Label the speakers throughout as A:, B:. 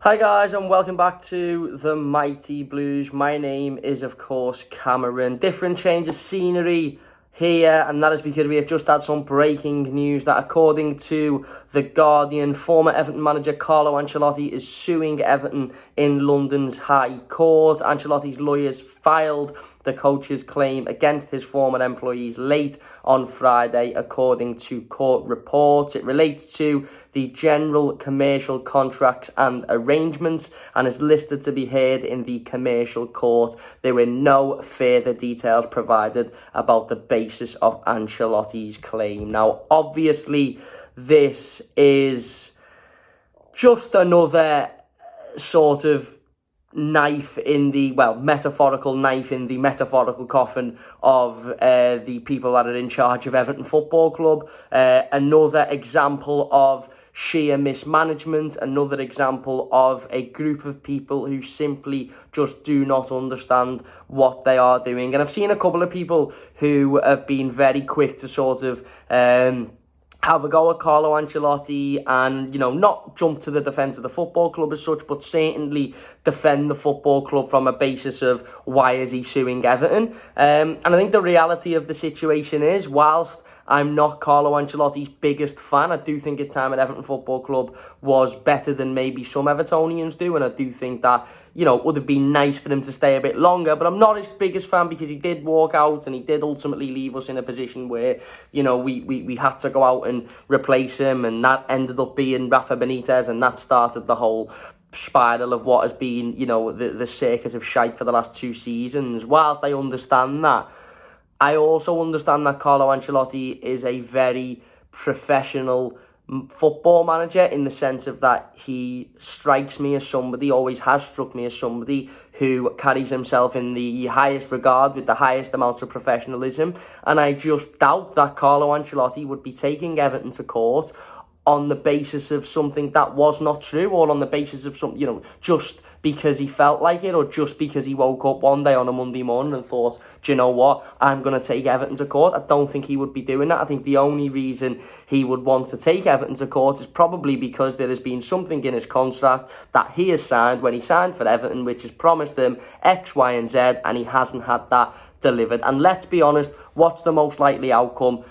A: Hi guys, and welcome back to the Mighty Blues. My name is, of course, Cameron. Different change of scenery here, and that is because we have just had some breaking news that, according to The Guardian, former Everton manager Carlo Ancelotti is suing Everton in London's High Court. Ancelotti's lawyers filed the coach's claim against his former employees late on Friday, according to court reports. It relates to the general commercial contracts and arrangements and is listed to be heard in the commercial court. There were no further details provided about the basis of Ancelotti's claim. Now, obviously, this is just another sort of metaphorical knife in the metaphorical coffin of the people that are in charge of Everton Football Club. Another example of sheer mismanagement, another example of a group of people who simply just do not understand what they are doing. And I've seen a couple of people who have been very quick to sort of have a go at Carlo Ancelotti and, not jump to the defence of the football club as such, but certainly defend the football club from a basis of why is he suing Everton. And I think the reality of the situation is, whilst I'm not Carlo Ancelotti's biggest fan, I do think his time at Everton Football Club was better than maybe some Evertonians do, and I do think that, it would have been nice for him to stay a bit longer, but I'm not his biggest fan because he did walk out and he did ultimately leave us in a position where, we had to go out and replace him, and that ended up being Rafa Benitez, and that started the whole spiral of what has been, the circus of shite for the last 2 seasons. Whilst I understand that, I also understand that Carlo Ancelotti is a very professional football manager in the sense of that he strikes me as somebody, always has struck me as somebody who carries himself in the highest regard with the highest amounts of professionalism. And I just doubt that Carlo Ancelotti would be taking Everton to court on the basis of something that was not true, or on the basis of some, just because he felt like it, or just because he woke up one day on a Monday morning and thought, do you know what, I'm going to take Everton to court. I don't think he would be doing that. I think the only reason he would want to take Everton to court is probably because there has been something in his contract that he has signed when he signed for Everton, which has promised him X, Y, and Z, and he hasn't had that delivered. And let's be honest, what's the most likely outcome?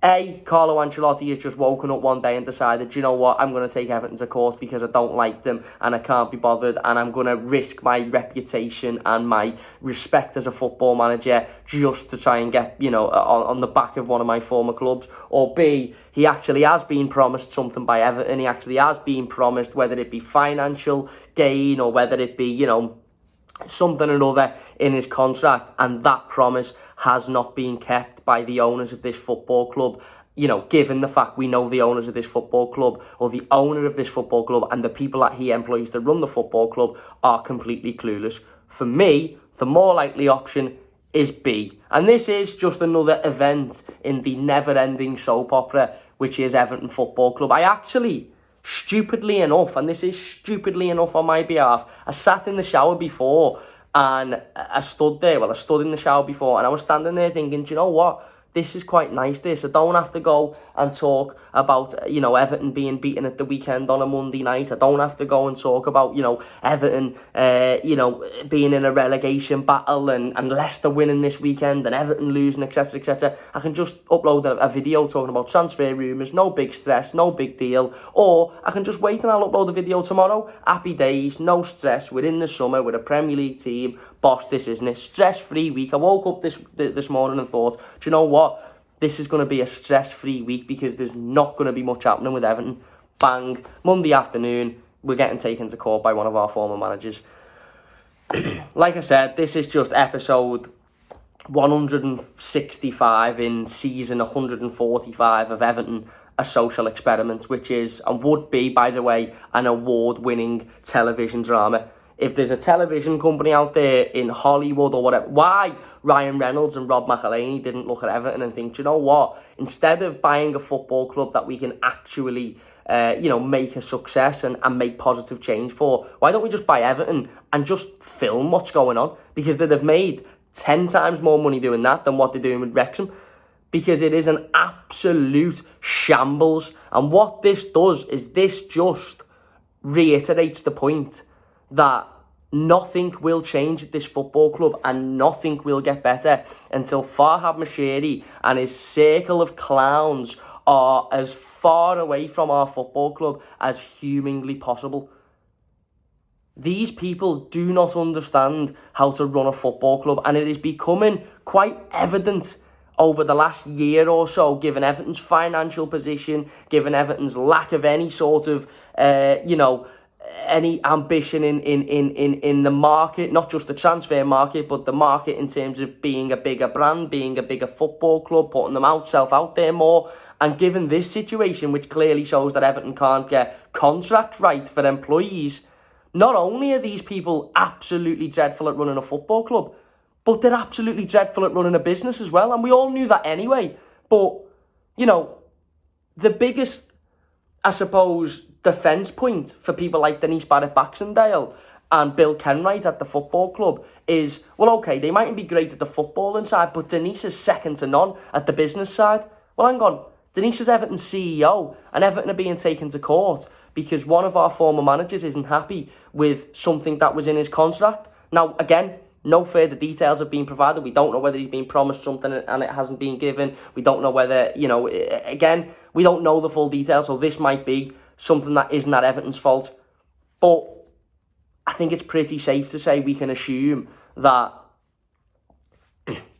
A: Carlo Ancelotti has just woken up one day and decided, you know what, I'm going to take Everton to court because I don't like them and I can't be bothered, and I'm going to risk my reputation and my respect as a football manager just to try and get, on the back of one of my former clubs. Or B, he actually has been promised something by Everton. He actually has been promised, whether it be financial gain or whether it be, something or another in his contract, and that promise has not been kept by the owners of this football club. Given the fact we know the owners of this football club, or the owner of this football club, and the people that he employs to run the football club are completely clueless. For me, the more likely option is B. And this is just another event in the never-ending soap opera, which is Everton Football Club. I actually, stupidly enough, and this is stupidly enough on my behalf, I sat in the shower before and I stood in the shower before and I was standing there thinking, do you know what? This is quite nice, this. I don't have to go and talk about, Everton being beaten at the weekend on a Monday night. I don't have to go and talk about, Everton, being in a relegation battle and Leicester winning this weekend and Everton losing, etc., etc. I can just upload a video talking about transfer rumours, no big stress, no big deal. Or I can just wait and I'll upload a video tomorrow. Happy days, no stress. We're in the summer, we're a Premier League team. Boss, this isn't a stress-free week. I woke up this morning and thought, do you know what? This is going to be a stress-free week because there's not going to be much happening with Everton. Bang, Monday afternoon, we're getting taken to court by one of our former managers. Like I said, this is just episode 165 in season 145 of Everton, A Social Experiment, which is, and would be, by the way, an award-winning television drama. If there's a television company out there in Hollywood or whatever, why Ryan Reynolds and Rob McElhenney didn't look at Everton and think, do you know what? Instead of buying a football club that we can actually, make a success and make positive change for, why don't we just buy Everton and just film what's going on? Because they'd have made 10 times more money doing that than what they're doing with Wrexham. Because it is an absolute shambles. And what this does is this just reiterates the point that nothing will change at this football club and nothing will get better until Farhad Moshiri and his circle of clowns are as far away from our football club as humanly possible. These people do not understand how to run a football club, and it is becoming quite evident over the last year or so, given Everton's financial position, given Everton's lack of any sort of, any ambition in the market, not just the transfer market, but the market in terms of being a bigger brand, being a bigger football club, putting themselves out there more. And given this situation, which clearly shows that Everton can't get contract rights for employees, not only are these people absolutely dreadful at running a football club, but they're absolutely dreadful at running a business as well. And we all knew that anyway. But, the biggest, I suppose, defence point for people like Denise Barrett-Baxendale and Bill Kenwright at the football club is, well, okay, they mightn't be great at the footballing side, but Denise is second to none at the business side. Well, hang on. Denise was Everton's CEO, and Everton are being taken to court because one of our former managers isn't happy with something that was in his contract. Now, again, no further details have been provided. We don't know whether he's been promised something and it hasn't been given. We don't know whether, again, we don't know the full details, so this might be something that isn't at Everton's fault. But I think it's pretty safe to say we can assume that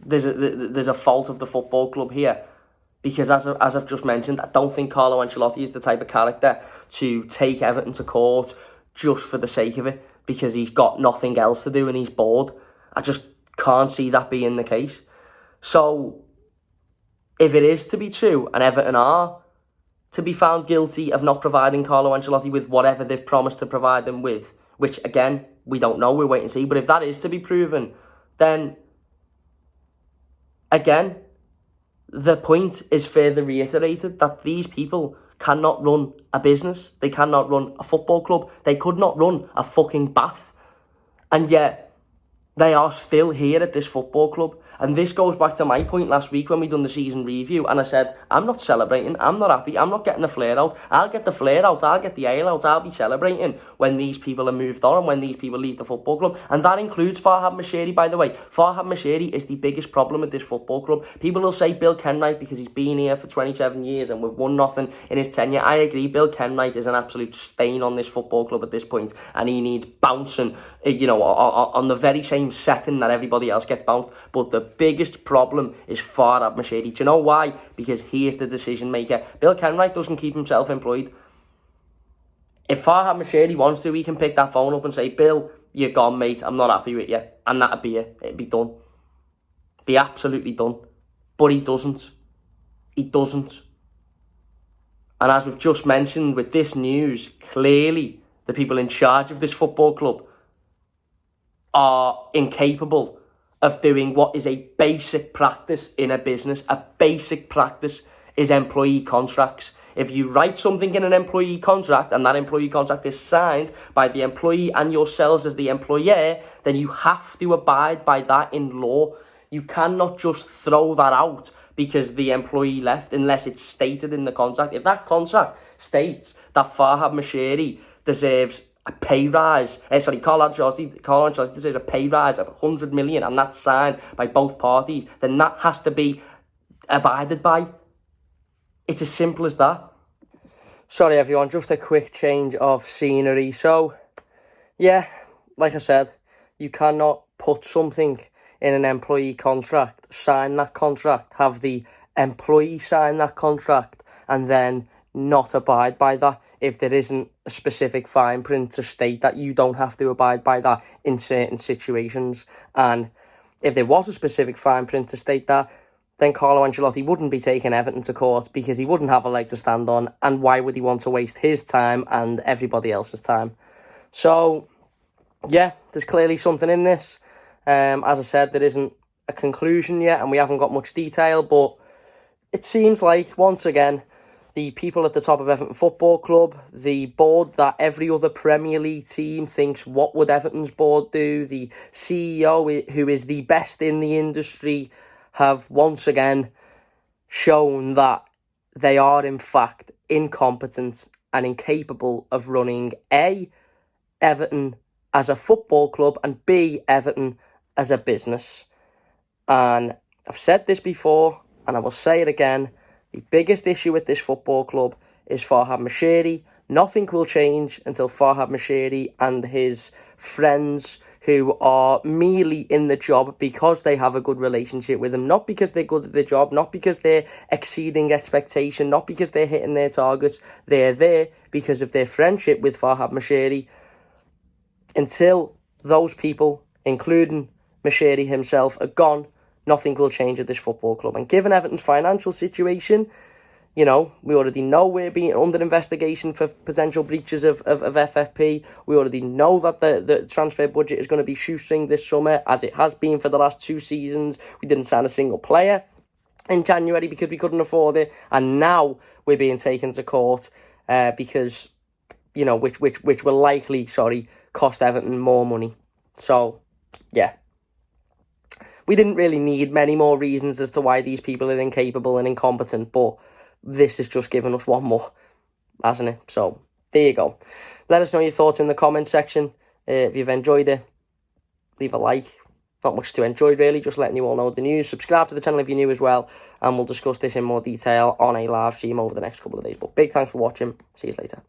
A: there's a fault of the football club here. Because as I've just mentioned, I don't think Carlo Ancelotti is the type of character to take Everton to court just for the sake of it, because he's got nothing else to do and he's bored. I just can't see that being the case. So, if it is to be true, and Everton are to be found guilty of not providing Carlo Ancelotti with whatever they've promised to provide them with, which, again, we don't know, we'll wait and see, but if that is to be proven, then, again, the point is further reiterated that these people cannot run a business. They cannot run a football club. They could not run a fucking bath. And yet, they are still here at this football club. And this goes back to my point last week when we done the season review. And I said, I'm not celebrating. I'm not happy. I'm not getting the flare out. I'll get the flare out. I'll get the ale out. I'll be celebrating when these people are moved on and when these people leave the football club. And that includes Farhad Moshiri, by the way. Farhad Moshiri is the biggest problem with this football club. People will say Bill Kenwright because he's been here for 27 years and we've won nothing in his tenure. I agree. Bill Kenwright is an absolute stain on this football club at this point. And he needs bouncing, on the very same second that everybody else gets bounced. But the biggest problem is Farhad Moshiri. Do you know why? Because he is the decision maker. Bill Kenwright doesn't keep himself employed. If Farhad Moshiri wants to, he can pick that phone up and say, Bill, you're gone, mate. I'm not happy with you. And that'd be it. It'd be done. Be absolutely done. But he doesn't. He doesn't. And as we've just mentioned with this news, clearly the people in charge of this football club are incapable of doing what is a basic practice in a business. A basic practice is employee contracts. If you write something in an employee contract and that employee contract is signed by the employee and yourselves as the employer, then you have to abide by that in law. You cannot just throw that out because the employee left unless it's stated in the contract. If that contract states that Farhad Moshiri deserves a pay rise, Carlo Ancelotti deserves a pay rise of 100 million and that's signed by both parties, then that has to be abided by. It's as simple as that. Sorry everyone, just a quick change of scenery. So, yeah, like I said, you cannot put something in an employee contract, sign that contract, have the employee sign that contract, and then not abide by that if there isn't a specific fine print to state that you don't have to abide by that in certain situations. And if there was a specific fine print to state that, then Carlo Ancelotti wouldn't be taking Everton to court because he wouldn't have a leg to stand on, and why would he want to waste his time and everybody else's time? So, yeah, there's clearly something in this. As I said, there isn't a conclusion yet and we haven't got much detail, but it seems like, once again, the people at the top of Everton Football Club, the board that every other Premier League team thinks, what would Everton's board do? The CEO, who is the best in the industry, have once again shown that they are in fact incompetent and incapable of running A, Everton as a football club, and B, Everton as a business. And I've said this before, and I will say it again, the biggest issue with this football club is Farhad Moshiri. Nothing will change until Farhad Moshiri and his friends, who are merely in the job because they have a good relationship with him, not because they're good at the job, not because they're exceeding expectation, not because they're hitting their targets. They're there because of their friendship with Farhad Moshiri. Until those people, including Moshiri himself, are gone, nothing will change at this football club. And given Everton's financial situation, you know, we already know we're being under investigation for potential breaches of FFP. We already know that the transfer budget is going to be shoestring this summer, as it has been for the last 2 seasons. We didn't sign a single player in January because we couldn't afford it. And now we're being taken to court because, you know, which will likely, cost Everton more money. So, yeah. We didn't really need many more reasons as to why these people are incapable and incompetent, but this has just given us one more, hasn't it? So, there you go. Let us know your thoughts in the comment section. If you've enjoyed it, leave a like. Not much to enjoy, really, just letting you all know the news. Subscribe to the channel if you're new as well, and we'll discuss this in more detail on a live stream over the next couple of days. But big thanks for watching. See you later.